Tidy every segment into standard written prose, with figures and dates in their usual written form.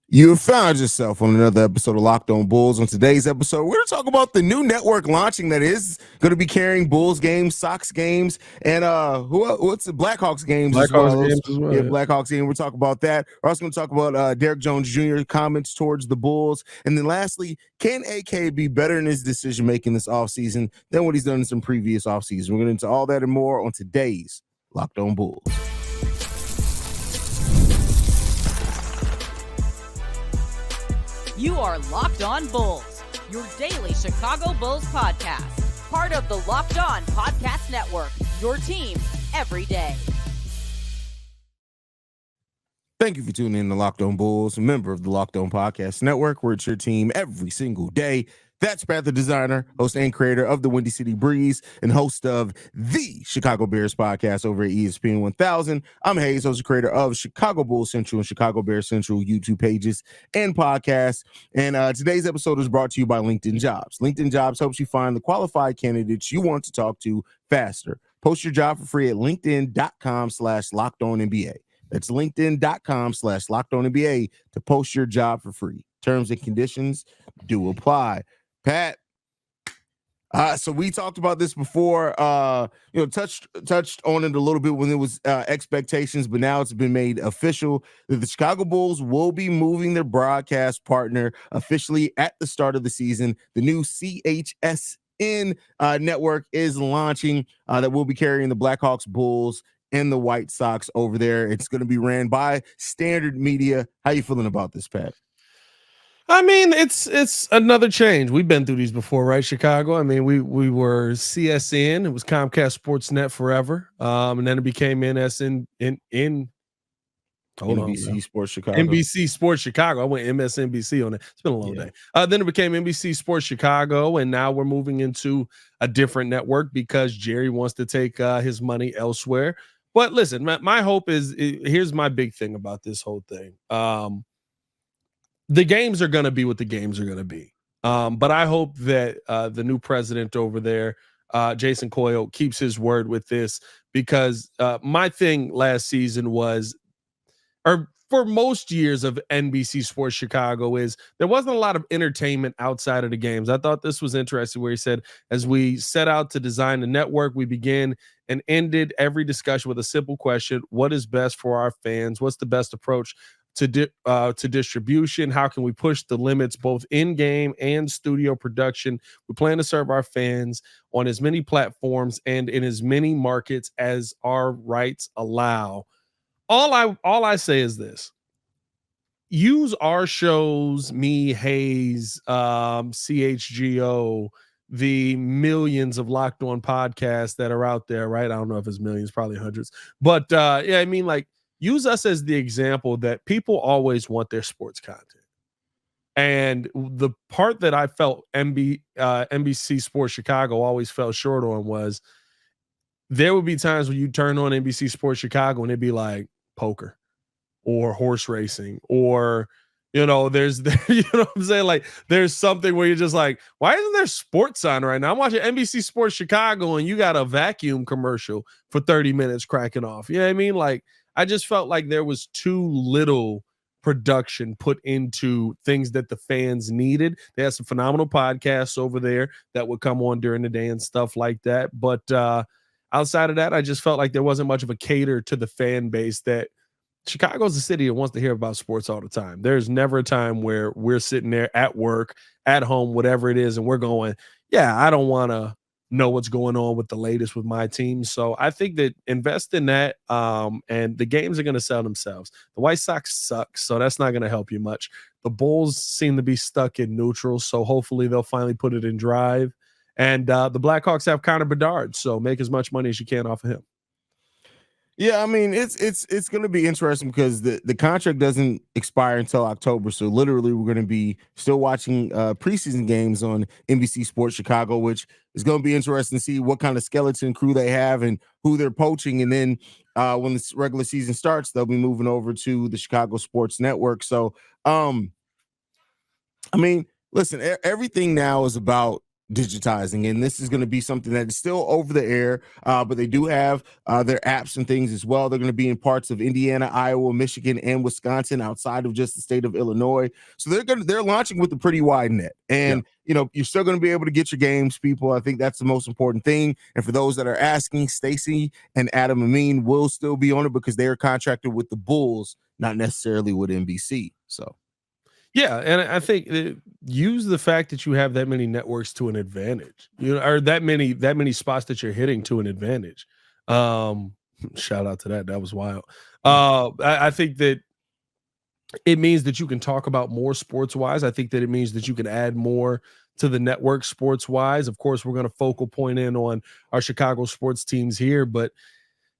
You have found yourself on another episode of Locked On Bulls. On today's episode, we're going to talk about the new network launching that is going to be carrying Bulls games, Sox games, and what's the Blackhawks games as Blackhawks well. games as well. Yeah, Blackhawks game. We're talking about that. We're also going to talk about Derrock Jones Jr. comments towards the Bulls, and then lastly, can AK be better in his decision making this offseason than what he's done in some previous offseasons? We're going to into all that and more on today's Locked On Bulls. You are Locked On Bulls, your daily Chicago Bulls podcast. Part of the Locked On Podcast Network, your team every day. Thank you for tuning in to Locked On Bulls, a member of the Locked On Podcast Network, where it's your team every single day. That's Pat, the designer, host and creator of the Windy City Breeze, and host of the Chicago Bears podcast over at ESPN 1000. I'm Haize, host and creator of Chicago Bulls Central and Chicago Bears Central YouTube pages and podcasts. And today's episode is brought to you by LinkedIn Jobs. LinkedIn Jobs helps you find the qualified candidates you want to talk to faster. Post your job for free at linkedin.com/lockedonnba. That's linkedin.com/lockedonnba to post your job for free. Terms and conditions do apply. Pat, so we talked about this before, touched on it a little bit when it was expectations, but now it's been made official that the Chicago Bulls will be moving their broadcast partner officially at the start of the season. The new CHSN network is launching that will be carrying the Blackhawks, Bulls, and the White Sox over there. It's going to be ran by Standard Media. How you feeling about this, Pat? I mean, it's another change. We've been through these before, right? Chicago. I mean, we were CSN. It was Comcast Sportsnet forever, and then it became NBC Sports Chicago. NBC Sports Chicago. I went MSNBC on it. It's been a long day. Then it became NBC Sports Chicago, and now we're moving into a different network because Jerry wants to take his money elsewhere. But listen, my hope is here's my big thing about this whole thing. The games are going to be what the games are going to be. But I hope that the new president over there, Jason Coyle, keeps his word with this, because my thing last season was, or for most years of NBC Sports Chicago, is there wasn't a lot of entertainment outside of the games. I thought this was interesting where he said, as we set out to design the network, we began and ended every discussion with a simple question: what is best for our fans? What's the best approach to distribution? How can we push the limits both in-game and studio production? We plan to serve our fans on as many platforms and in as many markets as our rights allow. All I say is this: use our shows, me, Haize, CHGO, the millions of Locked On podcasts that are out there, right? I don't know if it's millions, probably hundreds, but I mean, like, use us as the example that people always want their sports content. And the part that I felt NBC Sports Chicago always fell short on was there would be times when you turn on NBC Sports Chicago and it'd be like poker or horse racing, or, there's, you know what I'm saying? Like, there's something where you're just like, why isn't there sports on right now? I'm watching NBC Sports Chicago and you got a vacuum commercial for 30 minutes cracking off. You know what I mean? Like, I just felt like there was too little production put into things that the fans needed. They had some phenomenal podcasts over there that would come on during the day and stuff like that. But outside of that, I just felt like there wasn't much of a cater to the fan base. That Chicago's a city that wants to hear about sports all the time. There's never a time where we're sitting there at work, at home, whatever it is, and we're going, yeah, I don't want to know what's going on with the latest with my team. So I think that invest in that, and the games are going to sell themselves. The White Sox suck, so that's not going to help you much. The Bulls seem to be stuck in neutral, so hopefully they'll finally put it in drive. And the Blackhawks have Connor Bedard, so make as much money as you can off of him. Yeah, I mean, it's going to be interesting because the contract doesn't expire until October. So literally, we're going to be still watching preseason games on NBC Sports Chicago, which is going to be interesting to see what kind of skeleton crew they have and who they're poaching. And then when the regular season starts, they'll be moving over to the Chicago Sports Network. So, I mean, listen, everything now is about digitizing, and this is going to be something that is still over the air, but they do have their apps and things as well. They're going to be in parts of Indiana, Iowa, Michigan, and Wisconsin, outside of just the state of Illinois. So they're launching with a pretty wide net, and you're still going to be able to get your games, people. I think that's the most important thing. And for those that are asking, Stacy and Adam Amin will still be on it because they are contracted with the Bulls, not necessarily with NBC. So. Yeah, and I think use the fact that you have that many networks to an advantage. Or that many spots that you're hitting to an advantage. Shout out to that. That was wild. I think that it means that you can talk about more sports wise. I think that it means that you can add more to the network sports wise. Of course, we're going to focal point in on our Chicago sports teams here, but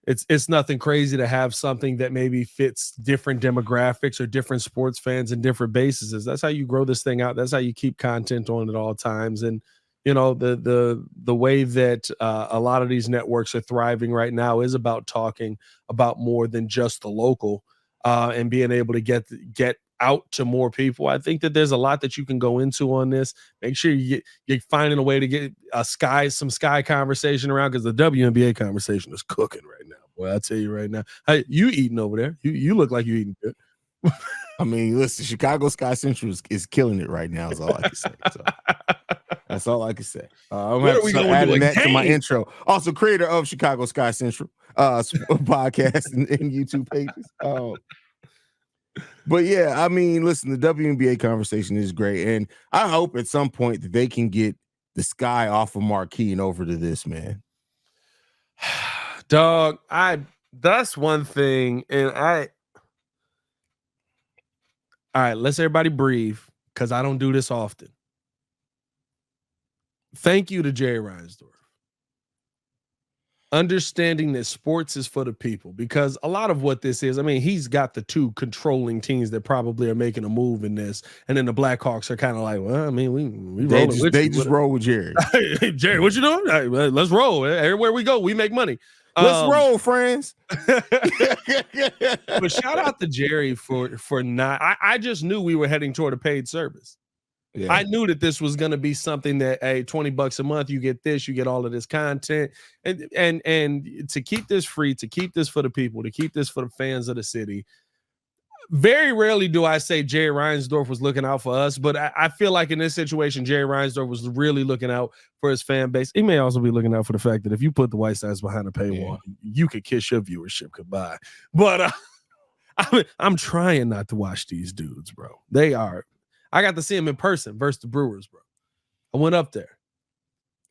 it's nothing crazy to have something that maybe fits different demographics or different sports fans and different bases. That's how you grow this thing out. That's how you keep content on at all times. And the way that a lot of these networks are thriving right now is about talking about more than just the local and being able to get out to more people. I think that there's a lot that you can go into on this. Make sure you're finding a way to get some sky conversation around, because the WNBA conversation is cooking right now. Boy, I'll tell you right now. Hey, you eating over there? You look like you eating good. I mean, listen, Chicago Sky Central is killing it right now. Is all I can say. So that's all I can say. I'm going to start adding that to my intro. Also, creator of Chicago Sky Central podcast and YouTube pages. But yeah, I mean, listen, the WNBA conversation is great, and I hope at some point that they can get the Sky off of Marquee and over to this, man. Dog, that's one thing, and all right, let's everybody breathe, because I don't do this often. Thank you to Jerry Reinsdorf. Understanding that sports is for the people, because a lot of what this is, I mean, he's got the two controlling teams that probably are making a move in this, and then the Blackhawks are kind of like, well, I mean, we just roll with Jerry. Hey, Jerry, what you doing? Hey, let's roll. Everywhere we go, we make money. Let's roll, friends. But shout out to Jerry for not. I just knew we were heading toward a paid service. Yeah. I knew that this was going to be something that, hey, $20 a month, you get this, you get all of this content, and to keep this free, to keep this for the people, to keep this for the fans of the city. Very rarely do I say Jerry Reinsdorf was looking out for us, but I feel like in this situation, Jerry Reinsdorf was really looking out for his fan base. He may also be looking out for the fact that if you put the White Sox behind a paywall, you could kiss your viewership goodbye. But I'm trying not to watch these dudes, bro. They are. I got to see him in person versus the Brewers, bro. I went up there.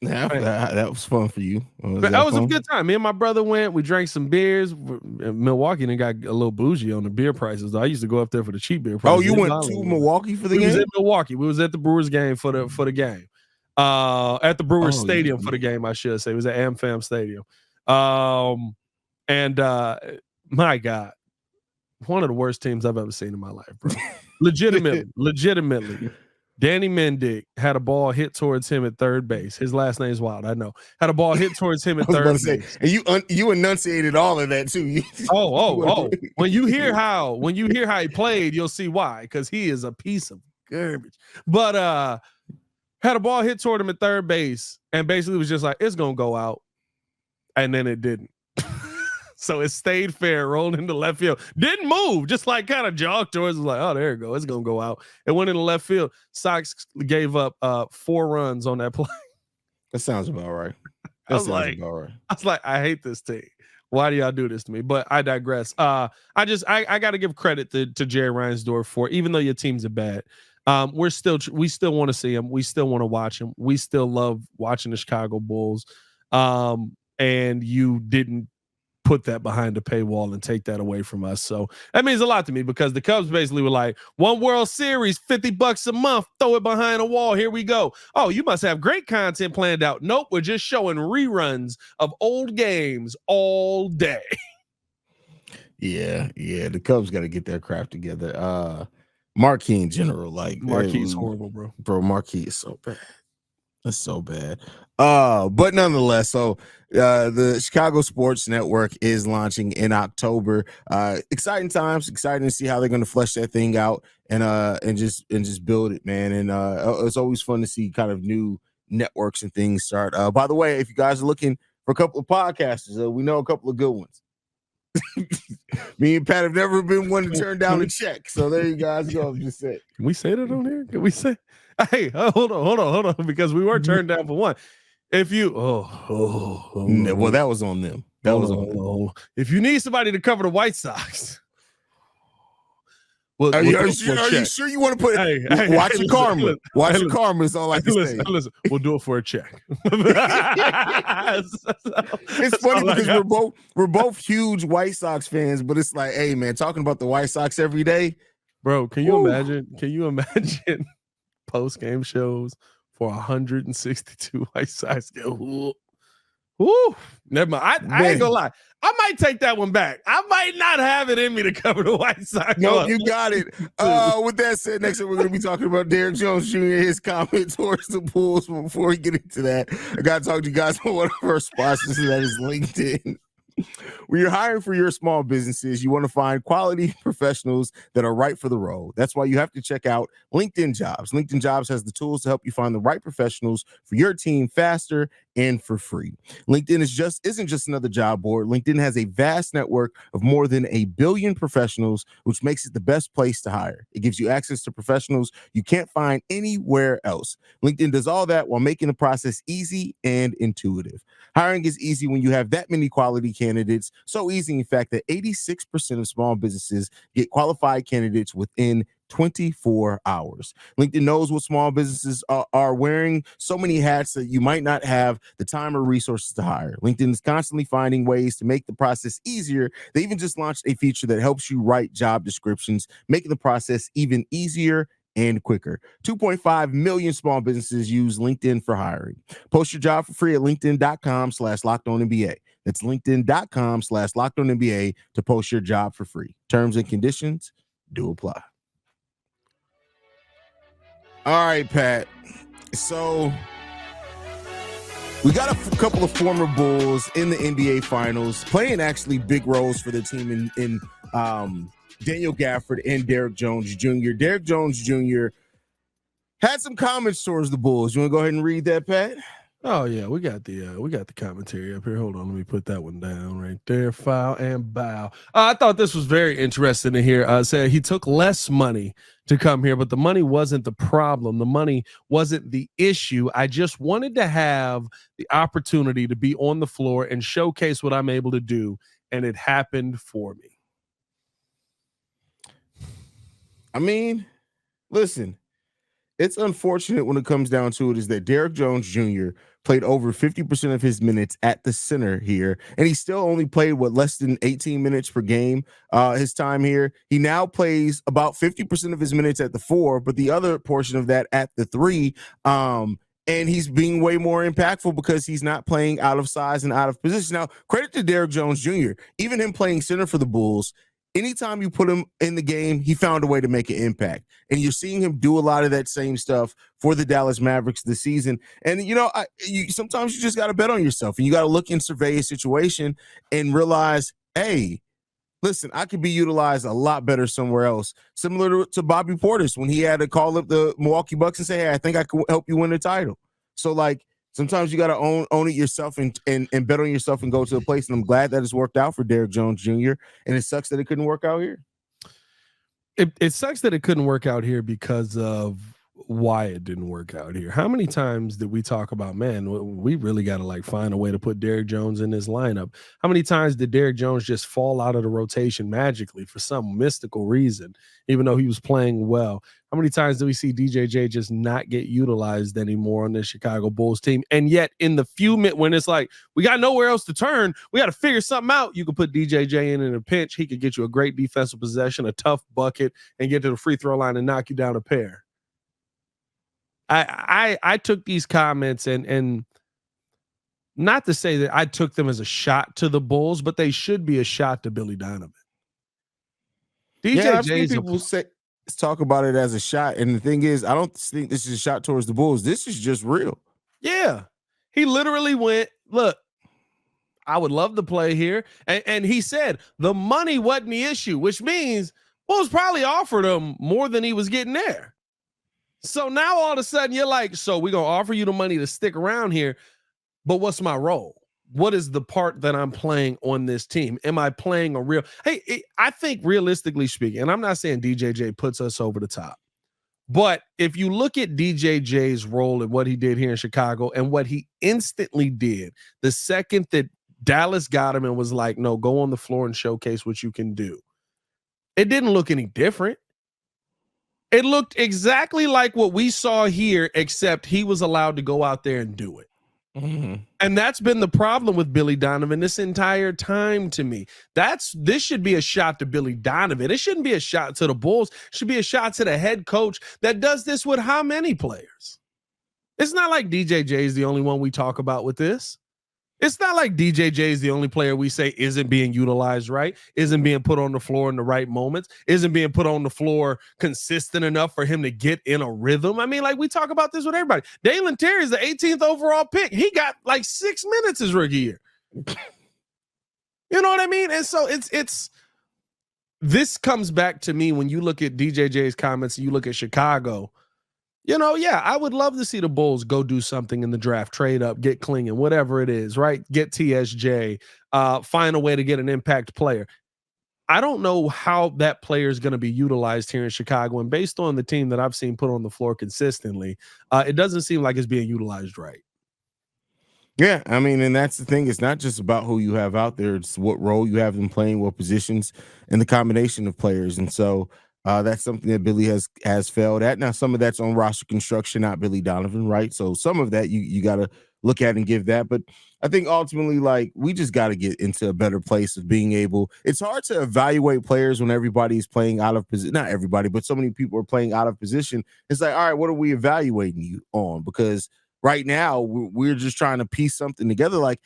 Yeah, that was fun for you. That was a good time. Me and my brother went. We drank some beers. Milwaukee and got a little bougie on the beer prices. I used to go up there for the cheap beer prices. Oh, you went to Milwaukee for the game? We was at Milwaukee. We was at the Brewers game for the game. At the Brewers Stadium for the game, I should say. It was at AmFam Stadium. My God, one of the worst teams I've ever seen in my life, bro. Legitimately. Danny Mendick had a ball hit towards him at third base. His last name's wild, I know. Had a ball hit towards him at third base. And you enunciated all of that too. Oh. When you hear how he played, you'll see why, because he is a piece of garbage. But had a ball hit toward him at third base and basically was just like, it's gonna go out. And then it didn't. So it stayed fair, rolled into left field. Didn't move, just like kind of jogged towards. Was like, oh, there it goes. It's gonna go out. It went into left field. Sox gave up 4 runs on that play. That sounds about right. I was like, I hate this team. Why do y'all do this to me? But I digress. I got to give credit to Jerry Reinsdorf for, even though your teams are bad, we still want to see him. We still want to watch him. We still love watching the Chicago Bulls. And you didn't put that behind the paywall and take that away from us. So that means a lot to me, because the Cubs basically were like, one World Series, $50 a month, throw it behind a wall. Here we go. Oh, you must have great content planned out. Nope. We're just showing reruns of old games all day. Yeah. The Cubs got to get their crap together. Marquee in general, like Marquee's horrible, bro. Bro, Marquee is so bad. That's so bad. But nonetheless, so the Chicago Sports Network is launching in October. Exciting times, exciting to see how they're going to flesh that thing out and just build it, man. And it's always fun to see kind of new networks and things start. By the way, if you guys are looking for a couple of podcasters, we know a couple of good ones. Me and Pat have never been one to turn down a check. So there you guys go. I'm just saying. Can we say that on here? Can we say, hey, hold on, because we were turned down for one. If you, well, that was on them. That was on them. If you need somebody to cover the White Sox, are you sure you want to put it? Watch your karma. Watch your karma is all I can say. Listen, we'll do it for a check. It's funny because we're both huge White Sox fans, but it's like, hey man, talking about the White Sox every day, bro. Can you imagine? Can you imagine post game shows for 162 White Sox? Woo! Never mind. I ain't gonna lie. I might take that one back. I might not have it in me to cover the White Sox. No, you got it. With that said, next up we're going to be talking about Derrock Jones Jr. His comment towards the Bulls. But before we get into that, I got to talk to you guys about one of our sponsors, and that is LinkedIn. When you're hiring for your small businesses, you want to find quality professionals that are right for the role. That's why you have to check out LinkedIn Jobs. LinkedIn Jobs has the tools to help you find the right professionals for your team faster and for free. LinkedIn isn't just another job board. LinkedIn has a vast network of more than 1 billion professionals, which makes it the best place to hire. It gives you access to professionals you can't find anywhere else. LinkedIn does all that while making the process easy and intuitive. Hiring is easy when you have that many quality candidates. So easy, in fact, that 86% of small businesses get qualified candidates within 24 hours. LinkedIn knows what small businesses are wearing so many hats that you might not have the time or resources to hire. LinkedIn is constantly finding ways to make the process easier. They even just launched a feature that helps you write job descriptions, making the process even easier and quicker. 2.5 million small businesses use LinkedIn for hiring. Post your job for free at linkedin.com/LockedOnNBA. That's linkedin.com/LockedOnNBA to post your job for free. Terms and conditions do apply. All right, Pat. So we got a couple of former Bulls in the NBA Finals playing actually big roles for the team in Daniel Gafford and Derrock Jones Jr. Derrock Jones Jr. had some comments towards the Bulls. You want to go ahead and read that, Pat? Oh yeah, we got the commentary up here. Hold on, let me put that one down right there. File and bow. I thought this was very interesting to hear. Said he took less money to come here, but the money wasn't the problem. The money wasn't the issue. I just wanted to have the opportunity to be on the floor and showcase what I'm able to do, and it happened for me. I mean, listen, it's unfortunate when it comes down to it is that Derrock Jones Jr. played over 50% of his minutes at the center here, and he still only played less than 18 minutes per game his time here. He now plays about 50% of his minutes at the 4, but the other portion of that at the 3. And he's being way more impactful because he's not playing out of size and out of position. Now, credit to Derrock Jones Jr., even him playing center for the Bulls, anytime you put him in the game, he found a way to make an impact. And you're seeing him do a lot of that same stuff for the Dallas Mavericks this season. And, sometimes you just got to bet on yourself, and you got to look and survey a situation and realize, hey, listen, I could be utilized a lot better somewhere else. Similar to Bobby Portis when he had to call up the Milwaukee Bucks and say, hey, I think I can help you win the title. So, sometimes you got to own it yourself and bet on yourself and go to a place. And I'm glad that it's worked out for Derrock Jones Jr. And it sucks that it couldn't work out here. It sucks that it couldn't work out here because of why it didn't work out here. How many times did we talk about, man, we really got to find a way to put Derrock Jones in this lineup? How many times did Derrock Jones just fall out of the rotation magically for some mystical reason, even though he was playing well? How many times do we see DJJ just not get utilized anymore on the Chicago Bulls team? And yet in the few minutes when it's like, we got nowhere else to turn, we got to figure something out. You could put DJJ in a pinch. He could get you a great defensive possession, a tough bucket, and get to the free throw line and knock you down a pair. I took these comments and not to say that I took them as a shot to the Bulls, but they should be a shot to Billy Donovan. DJJ's people talk about it as a shot, and the thing is, I don't think this is a shot towards the Bulls. This is just real. Yeah, he literally went, look, I would love to play here, and he said the money wasn't the issue, which means Bulls probably offered him more than he was getting there. So now all of a sudden you're like, so we're going to offer you the money to stick around here, but what's my role? What is the part that I'm playing on this team? Am I playing a real? Hey, I think realistically speaking, and I'm not saying DJJ puts us over the top, but if you look at DJJ's role and what he did here in Chicago and what he instantly did the second that Dallas got him and was like, no, go on the floor and showcase what you can do. It didn't look any different. It looked exactly like what we saw here, except he was allowed to go out there and do it. Mm-hmm. And that's been the problem with Billy Donovan this entire time to me. This should be a shot to Billy Donovan. It shouldn't be a shot to the Bulls. It should be a shot to the head coach that does this with how many players? It's not like DJJ is the only one we talk about with this. It's not like DJJ is the only player we say isn't being utilized right, isn't being put on the floor in the right moments, isn't being put on the floor consistent enough for him to get in a rhythm. I mean, like we talk about this with everybody. Dalen Terry is the 18th overall pick. He got like 6 minutes his rookie year. You know what I mean? And so it's this comes back to me when you look at DJJ's comments and you look at Chicago. You know, yeah, I would love to see the Bulls go do something in the draft, trade up, get Klingon, whatever it is, right? Get TSJ, find a way to get an impact player. I don't know how that player is going to be utilized here in Chicago. And based on the team that I've seen put on the floor consistently, it doesn't seem like it's being utilized right. Yeah, I mean, and that's the thing. It's not just about who you have out there. It's what role you have them playing, what positions, and the combination of players. And so that's something that Billy has failed at. Now, some of that's on roster construction, not Billy Donovan, right? So some of that you got to look at and give that. But I think ultimately, like, we just got to get into a better place of being able. It's hard to evaluate players when everybody's playing out of position. Not everybody, but so many people are playing out of position. It's like, all right, what are we evaluating you on? Because right now we're just trying to piece something together. Like,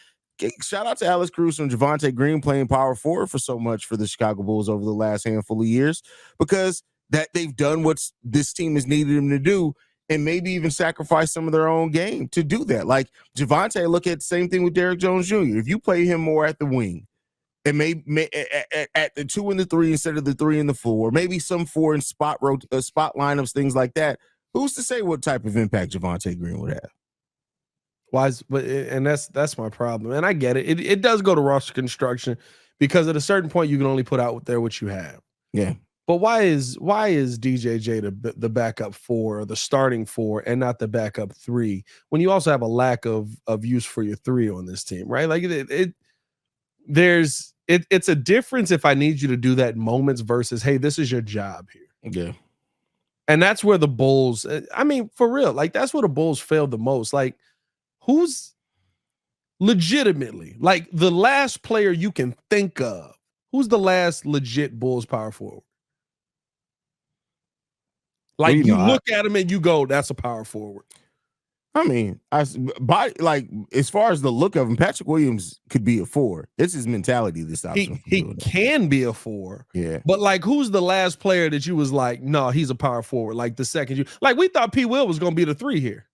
shout out to Alex Cruz and Javonte Green playing power forward for so much for the Chicago Bulls over the last handful of years, because that they've done what this team has needed them to do, and maybe even sacrifice some of their own game to do that. Like Javonte, look at the same thing with Derrock Jones Jr. If you play him more at the wing and maybe at the 2 and the 3 instead of the 3 and the 4, maybe some 4 and spot lineups, things like that, who's to say what type of impact Javonte Green would have? And that's my problem. And I get it. It does go to roster construction, because at a certain point you can only put out there what you have. Yeah. But why is DJJ the backup 4 or the starting 4 and not the backup 3 when you also have a lack of use for your 3 on this team, right? Like it's a difference if I need you to do that in moments versus, hey, this is your job here. Yeah. And that's where the Bulls, I mean, for real, like that's where the Bulls failed the most. Like, who's legitimately, like, the last player you can think of? Who's the last legit Bulls power forward? Like, you look at him and you go, that's a power forward. I mean, as far as the look of him, Patrick Williams could be a 4. It's his mentality this option. He can be a 4. Yeah. But like, who's the last player that you was like, no, he's a power forward? Like the second you, like, we thought P. Will was going to be the 3 here.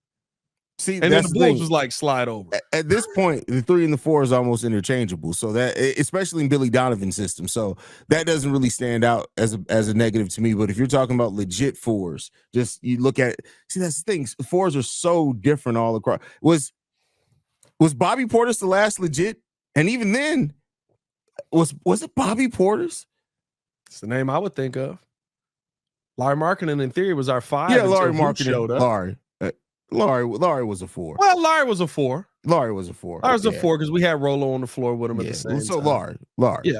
See, and then the Bulls was like, slide over. At this point, the 3 and the 4 is almost interchangeable. So that, especially in Billy Donovan's system, so that doesn't really stand out as a negative to me. But if you're talking about legit 4s, just you look at it. See, that's the thing. 4s are so different all across. Was Bobby Portis the last legit? And even then, was it Bobby Portis? It's the name I would think of. Larry Markkinen, in theory, was our 5. Yeah, Larry Markkinen showed up. Larry was a 4. Well, Larry was a 4. Larry was a 4 because we had Rolo on the floor with him at the same time. So Larry. Yeah.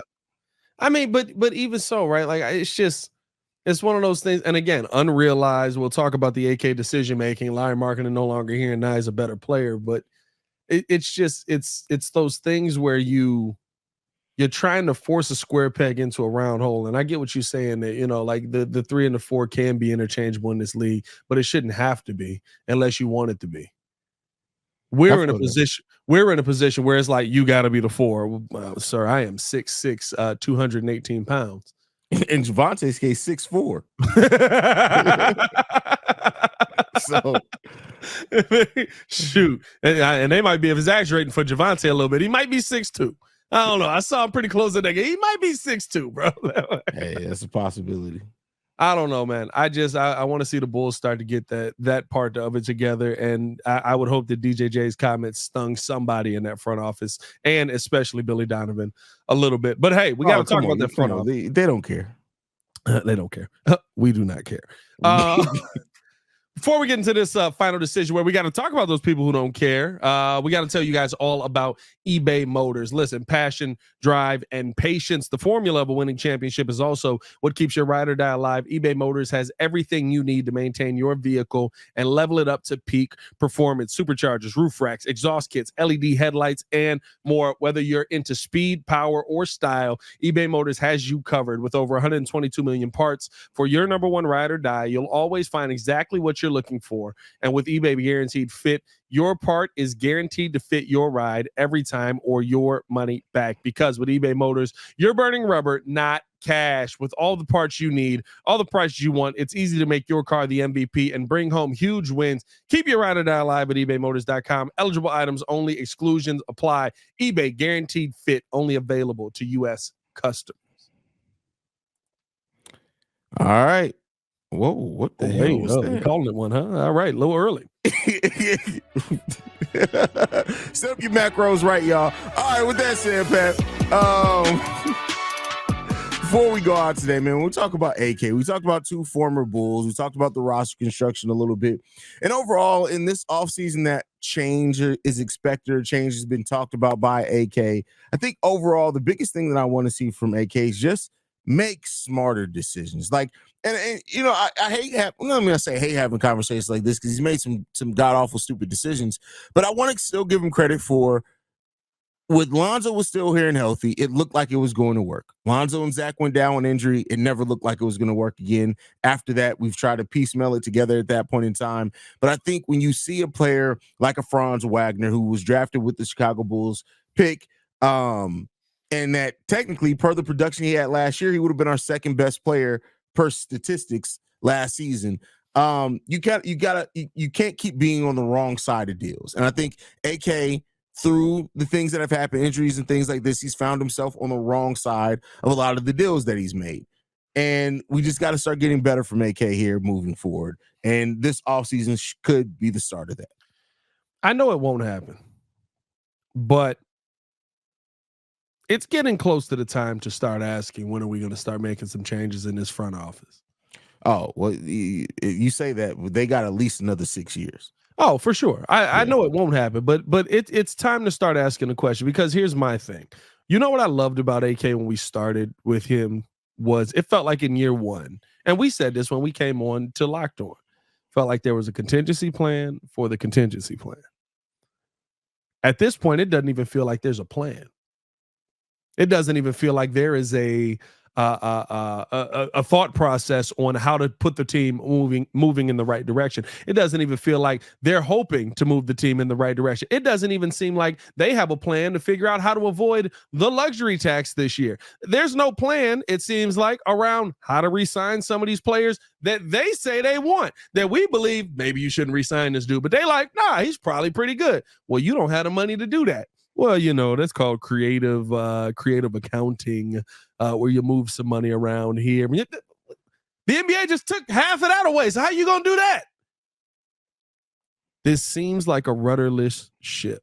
I mean, but even so, right? Like, it's one of those things. And again, unrealized. We'll talk about the AK decision making. Larry Markkinen no longer here, and now he's a better player. But it's those things where you're trying to force a square peg into a round hole. And I get what you're saying, that, you know, like the 3 and the 4 can be interchangeable in this league, but it shouldn't have to be unless you want it to be. We're in a position where it's like, you got to be the 4. Sir, I am 6'6", 218 pounds. In Javonte's case, 6'4". So shoot. And they might be exaggerating for Javonte a little bit. He might be 6'2". I don't know. I saw him pretty close to that game. He might be 6'2", bro. Hey, that's a possibility. I don't know, man. I want to see the Bulls start to get that part of it together, and I would hope that DJJ's comments stung somebody in that front office, and especially Billy Donovan a little bit. But hey, we got to talk about that front office. They don't care. They don't care. We do not care. Before we get into this final decision where we got to talk about those people who don't care, we got to tell you guys all about eBay Motors. Listen, passion, drive, and patience. The formula of a winning championship is also what keeps your ride or die alive. eBay Motors has everything you need to maintain your vehicle and level it up to peak performance. Superchargers, roof racks, exhaust kits, LED headlights, and more. Whether you're into speed, power, or style, eBay Motors has you covered. With over 122 million parts for your number one ride or die, you'll always find exactly what you're looking for. And with eBay Guaranteed Fit, your part is guaranteed to fit your ride every time or your money back. Because with eBay Motors, you're burning rubber, not cash. With all the parts you need, all the prices you want, it's easy to make your car the MVP and bring home huge wins. Keep your ride or die alive at ebaymotors.com. Eligible items only. Exclusions apply. eBay Guaranteed Fit, only available to U.S. customers. All right. Whoa, what the hell was that? You're calling it one, huh? All right, a little early. Set up your macros right, y'all. All right, with that said, Pat, before we go out today, man, we'll talk about AK. We talked about two former Bulls. We talked about the roster construction a little bit. And overall, in this offseason, that change is expected. Change has been talked about by AK. I think overall, the biggest thing that I want to see from AK is just make smarter decisions. Like, and you know, I hate having, I'm gonna say hate having conversations like this because he's made some god awful stupid decisions. But I want to still give him credit for, with Lonzo was still here and healthy, it looked like it was going to work. Lonzo and Zach went down with injury. It never looked like it was going to work again. After that, we've tried to piecemeal it together at that point in time. But I think when you see a player like a Franz Wagner, who was drafted with the Chicago Bulls pick, and that technically, per the production he had last year, he would have been our second best player per statistics last season. You can't keep being on the wrong side of deals. And I think AK, through the things that have happened, injuries and things like this, he's found himself on the wrong side of a lot of the deals that he's made. And we just got to start getting better from AK here moving forward. And this offseason could be the start of that. I know it won't happen, but it's getting close to the time to start asking, when are we going to start making some changes in this front office? Oh, well, you say that, but they got at least another 6 years. Oh, for sure. I know it won't happen, but it's time to start asking the question, because here's my thing. You know what I loved about AK when we started with him was it felt like in year one, and we said this when we came on to Locked On, felt like there was a contingency plan for the contingency plan. At this point, it doesn't even feel like there's a plan. It doesn't even feel like there is a thought process on how to put the team moving in the right direction. It doesn't even feel like they're hoping to move the team in the right direction. It doesn't even seem like they have a plan to figure out how to avoid the luxury tax this year. There's no plan, it seems like, around how to re-sign some of these players that they say they want, that we believe maybe you shouldn't re-sign this dude, but they like, nah, he's probably pretty good. Well, you don't have the money to do that. Well, you know, that's called creative accounting, where you move some money around here. The NBA just took half of that away. So how you going to do that? This seems like a rudderless ship.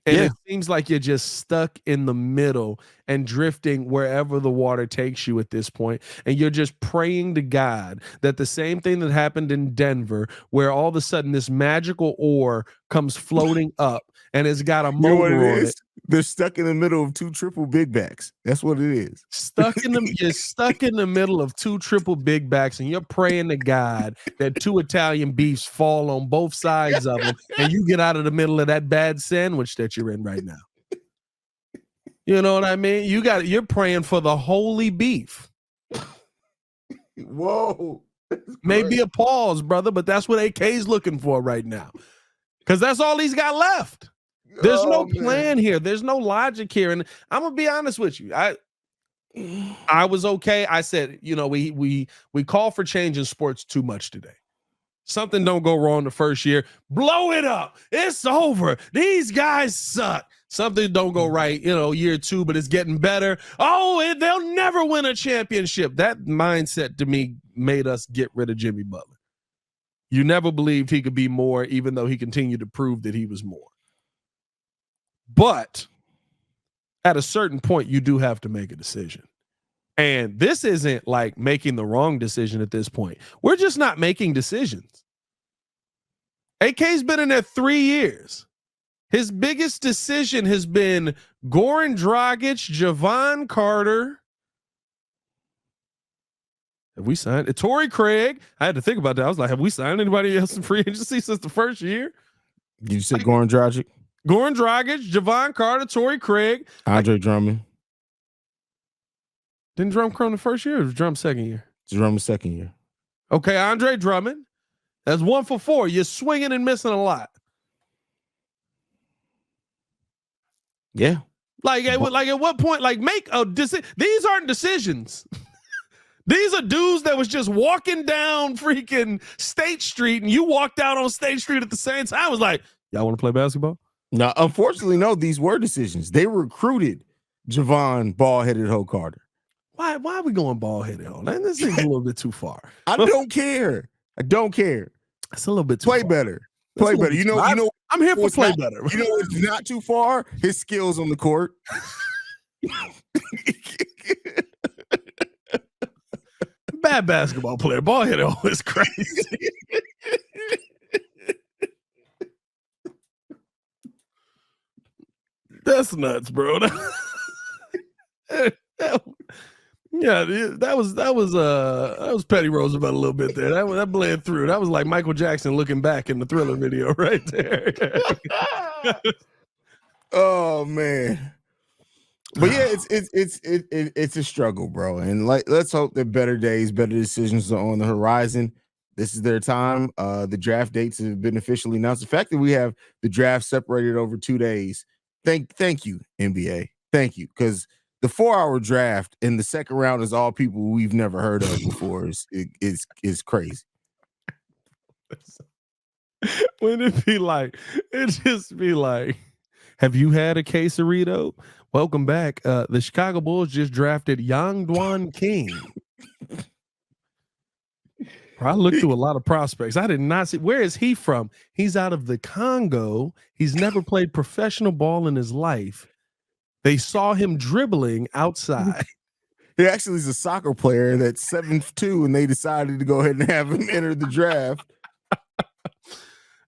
And it seems like you're just stuck in the middle and drifting wherever the water takes you at this point. And you're just praying to God that the same thing that happened in Denver, where all of a sudden this magical ore comes floating up and it's got a motor on it. They're stuck in the middle of two triple big backs. That's what it is. You're stuck in the middle of two triple big backs, and you're praying to God that two Italian beefs fall on both sides of them, and you get out of the middle of that bad sandwich that you're in right now. You know what I mean? You're praying for the holy beef. Whoa. Maybe a pause, brother, but that's what AK's looking for right now, because that's all he's got left. There's no plan here. There's no logic here. And I'm going to be honest with you. I was okay. I said, you know, we call for change in sports too much today. Something don't go wrong the first year. Blow it up. It's over. These guys suck. Something don't go right, year 2, but it's getting better. Oh, they'll never win a championship. That mindset to me made us get rid of Jimmy Butler. You never believed he could be more, even though he continued to prove that he was more. But at a certain point, you do have to make a decision. And this isn't like making the wrong decision at this point. We're just not making decisions. AK's been in there 3 years. His biggest decision has been Goran Dragic, Javon Carter. Have we signed Torrey Craig? I had to think about that. I was like, have we signed anybody else in free agency since the first year? Did you say Goran Dragic? Goran Dragic, Javon Carter, Torrey Craig. Andre Drummond. Didn't Drum come the first year or was Drum second year? Drummond second year. Okay, Andre Drummond. That's 1 for 4. You're swinging and missing a lot. Yeah. Like at what point, make a decision? These aren't decisions. These are dudes that was just walking down freaking State Street and you walked out on State Street at the same time. I was like, y'all want to play basketball? No, unfortunately, no, these were decisions. They recruited Javon Ball-Headed Ho Carter. Why are we going ball-headed? This is a little bit too far. I don't care. It's a little bit too far. Play better. You know, I'm here for play better. You know it's not too far? His skills on the court. Bad basketball player. Ball-headed is crazy. That's nuts, bro. Yeah, that was Petty Roosevelt a little bit there. That bled through. That was like Michael Jackson looking back in the Thriller video right there. Oh man. But yeah, it's a struggle, bro. And let's hope that better days, better decisions are on the horizon. This is their time. The draft dates have been officially announced. The fact that we have the draft separated over 2 days. Thank you, NBA. Thank you, because the 4-hour draft in the second round is all people we've never heard of before. Is crazy. Wouldn't it just be like, have you had a quesarito? Welcome back. The Chicago Bulls just drafted Yangdwan King. I looked through a lot of prospects. I did not see. Where is he from? He's out of the Congo. He's never played professional ball in his life. They saw him dribbling outside. He actually is a soccer player that's 7'2", and they decided to go ahead and have him enter the draft.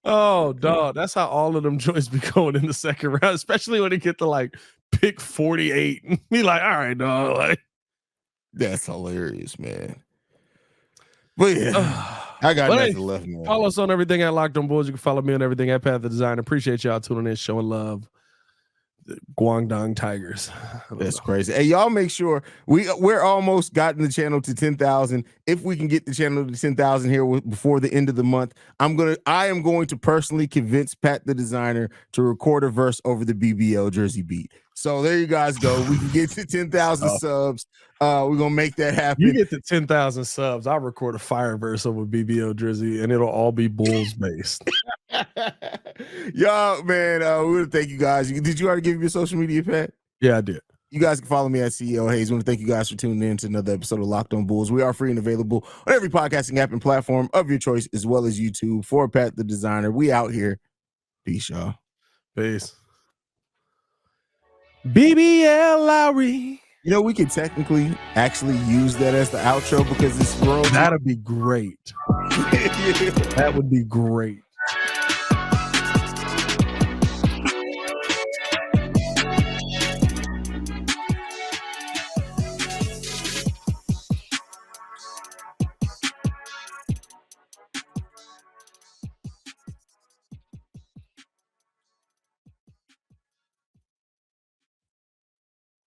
Oh, dog. That's how all of them joints be going in the second round, especially when they get to pick 48 and be like, all right, dog. That's hilarious, man. But yeah, I got nothing left, man. Follow us on everything at Locked On Bulls. You can follow me on everything at Path of Design. Appreciate y'all tuning in, showing love. The Guangdong Tigers. That's crazy. Hey, y'all make sure we're almost gotten the channel to 10,000. If we can get the channel to 10,000 here before the end of the month, I am going to personally convince Pat the designer to record a verse over the BBL jersey beat. So there you guys go. We can get to 10,000 subs. We're gonna make that happen. You get to 10,000 subs, I'll record a fire verse over BBL jersey, and it'll all be Bulls based. Y'all, man, we want to thank you guys. Did you already give me your social media, Pat? Yeah, I did. You guys can follow me at CEO Haize. I want to thank you guys for tuning in to another episode of Locked On Bulls. We are free and available on every podcasting app and platform of your choice, as well as YouTube. For Pat the designer, we out here. Peace, y'all. Peace. BBL Lowry. You know, we could technically actually use that as the outro because it's royalty. That'd be great. That would be great.